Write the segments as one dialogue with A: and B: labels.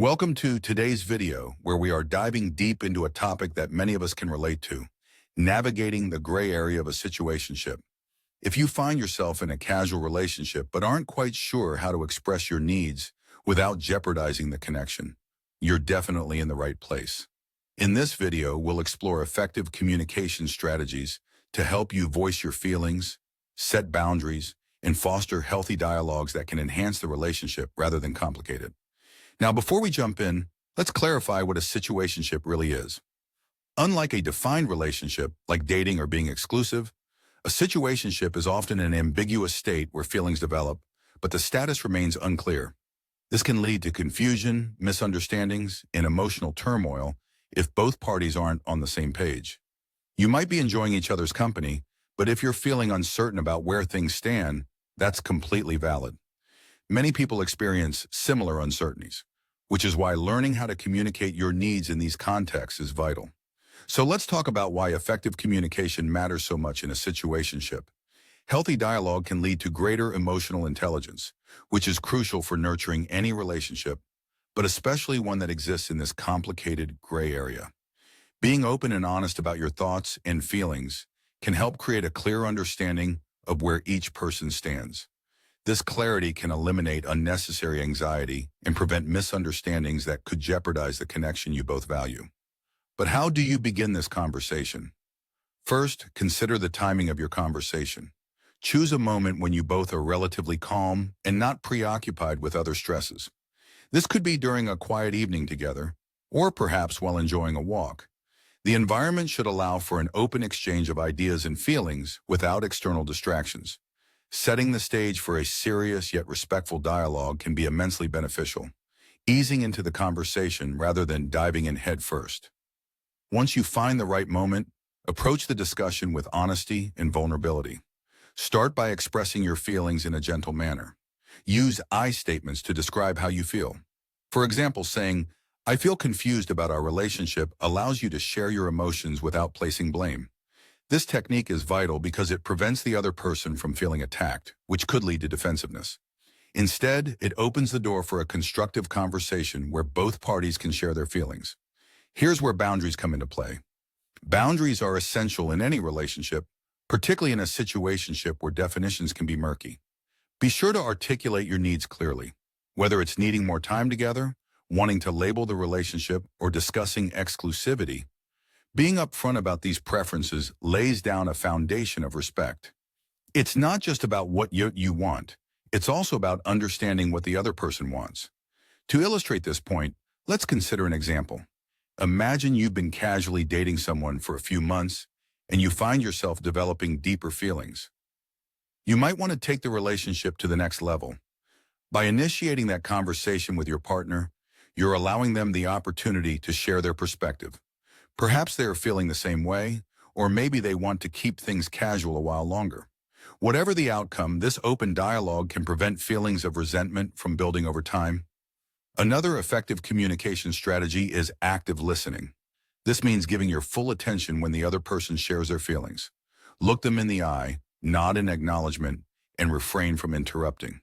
A: Welcome to today's video, where we are diving deep into a topic that many of us can relate to, navigating the gray area of a situationship. If you find yourself in a casual relationship but aren't quite sure how to express your needs without jeopardizing the connection, you're definitely in the right place. In this video, we'll explore effective communication strategies to help you voice your feelings, set boundaries, and foster healthy dialogues that can enhance the relationship rather than complicate it. Now, before we jump in, let's clarify what a situationship really is. Unlike a defined relationship, like dating or being exclusive, a situationship is often an ambiguous state where feelings develop, but the status remains unclear. This can lead to confusion, misunderstandings, and emotional turmoil if both parties aren't on the same page. You might be enjoying each other's company, but if you're feeling uncertain about where things stand, that's completely valid. Many people experience similar uncertainties, which is why learning how to communicate your needs in these contexts is vital. So let's talk about why effective communication matters so much in a situationship. Healthy dialogue can lead to greater emotional intelligence, which is crucial for nurturing any relationship, but especially one that exists in this complicated gray area. Being open and honest about your thoughts and feelings can help create a clear understanding of where each person stands. This clarity can eliminate unnecessary anxiety and prevent misunderstandings that could jeopardize the connection you both value. But how do you begin this conversation? First, consider the timing of your conversation. Choose a moment when you both are relatively calm and not preoccupied with other stresses. This could be during a quiet evening together, or perhaps while enjoying a walk. The environment should allow for an open exchange of ideas and feelings without external distractions. Setting the stage for a serious yet respectful dialogue can be immensely beneficial, easing into the conversation rather than diving in head first. Once you find the right moment, approach the discussion with honesty and vulnerability. Start by expressing your feelings in a gentle manner. Use I statements to describe how you feel. For example, saying, "I feel confused about our relationship," allows you to share your emotions without placing blame. This technique is vital because it prevents the other person from feeling attacked, which could lead to defensiveness. Instead, it opens the door for a constructive conversation where both parties can share their feelings. Here's where boundaries come into play. Boundaries are essential in any relationship, particularly in a situationship where definitions can be murky. Be sure to articulate your needs clearly, whether it's needing more time together, wanting to label the relationship, or discussing exclusivity. Being upfront about these preferences lays down a foundation of respect. It's not just about what you want, it's also about understanding what the other person wants. To illustrate this point, let's consider an example. Imagine you've been casually dating someone for a few months, and you find yourself developing deeper feelings. You might want to take the relationship to the next level. By initiating that conversation with your partner, you're allowing them the opportunity to share their perspective. Perhaps they are feeling the same way, or maybe they want to keep things casual a while longer. Whatever the outcome, this open dialogue can prevent feelings of resentment from building over time. Another effective communication strategy is active listening. This means giving your full attention when the other person shares their feelings. Look them in the eye, nod in acknowledgement, and refrain from interrupting.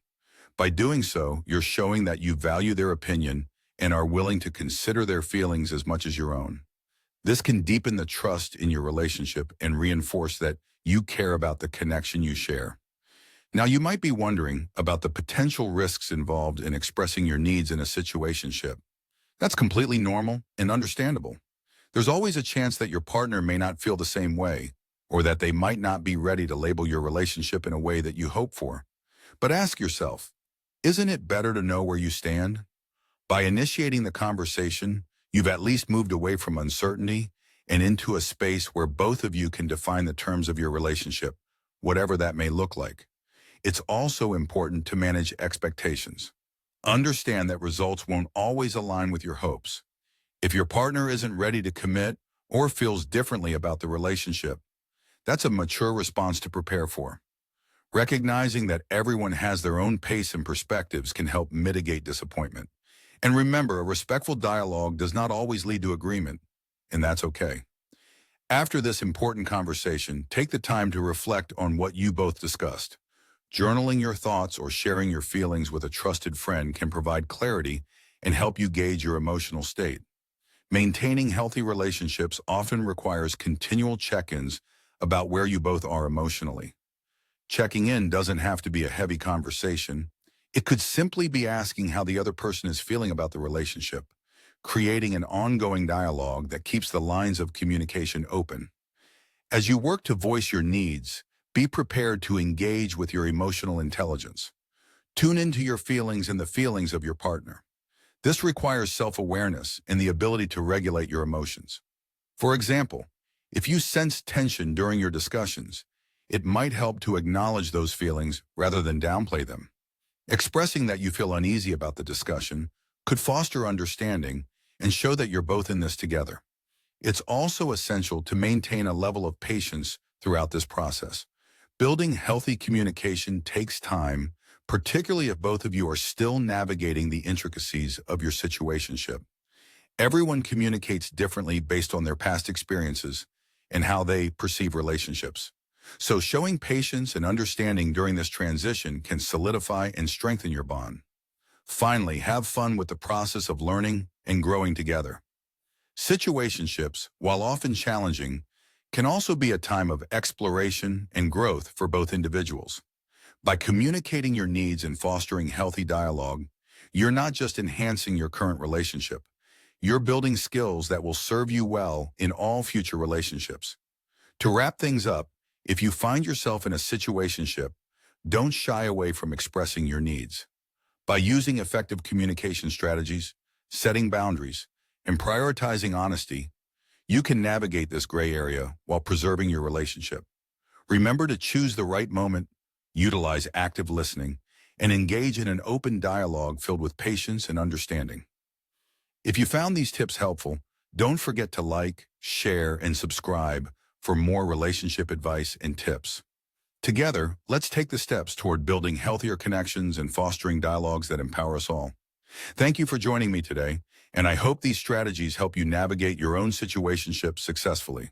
A: By doing so, you're showing that you value their opinion and are willing to consider their feelings as much as your own. This can deepen the trust in your relationship and reinforce that you care about the connection you share. Now, you might be wondering about the potential risks involved in expressing your needs in a situationship. That's completely normal and understandable. There's always a chance that your partner may not feel the same way, or that they might not be ready to label your relationship in a way that you hope for. But ask yourself, isn't it better to know where you stand? By initiating the conversation, you've at least moved away from uncertainty and into a space where both of you can define the terms of your relationship, whatever that may look like. It's also important to manage expectations. Understand that results won't always align with your hopes. If your partner isn't ready to commit or feels differently about the relationship, that's a mature response to prepare for. Recognizing that everyone has their own pace and perspectives can help mitigate disappointment. And remember, a respectful dialogue does not always lead to agreement, and that's okay. After this important conversation, take the time to reflect on what you both discussed. Journaling your thoughts or sharing your feelings with a trusted friend can provide clarity and help you gauge your emotional state. Maintaining healthy relationships often requires continual check-ins about where you both are emotionally. Checking in doesn't have to be a heavy conversation. It could simply be asking how the other person is feeling about the relationship, creating an ongoing dialogue that keeps the lines of communication open. As you work to voice your needs, be prepared to engage with your emotional intelligence. Tune into your feelings and the feelings of your partner. This requires self-awareness and the ability to regulate your emotions. For example, if you sense tension during your discussions, it might help to acknowledge those feelings rather than downplay them. Expressing that you feel uneasy about the discussion could foster understanding and show that you're both in this together. It's also essential to maintain a level of patience throughout this process. Building healthy communication takes time, particularly if both of you are still navigating the intricacies of your situationship. Everyone communicates differently based on their past experiences and how they perceive relationships. So showing patience and understanding during this transition can solidify and strengthen your bond. Finally, have fun with the process of learning and growing together. Situationships, while often challenging, can also be a time of exploration and growth for both individuals. By communicating your needs and fostering healthy dialogue, you're not just enhancing your current relationship, you're building skills that will serve you well in all future relationships. To wrap things up, if you find yourself in a situationship, don't shy away from expressing your needs. By using effective communication strategies, setting boundaries, and prioritizing honesty, you can navigate this gray area while preserving your relationship. Remember to choose the right moment, utilize active listening, and engage in an open dialogue filled with patience and understanding. If you found these tips helpful, don't forget to like, share, and subscribe for more relationship advice and tips. Together, let's take the steps toward building healthier connections and fostering dialogues that empower us all. Thank you for joining me today, and I hope these strategies help you navigate your own situationship successfully.